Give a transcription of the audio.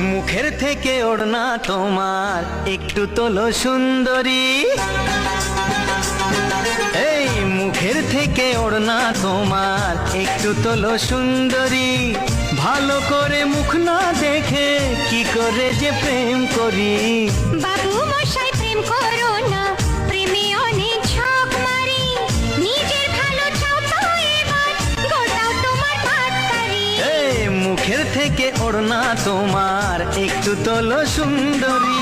মুখের থেকে ওড়না তোমার একটু তোলো সুন্দরী, এই মুখের থেকে ওড়না তোমার একটু তোলো সুন্দরী। ভালো করে মুখ না দেখে কি করে যে প্রেম করি। বাবু মশাই প্রেম করো না, প্রেমে অনেক ঝক মারি। নিজের ভালো চাও তো এবার গোটাও তোমার ভাততারি। এই মুখের থেকে ওড়না তোমার একটু তোলো সুন্দরী।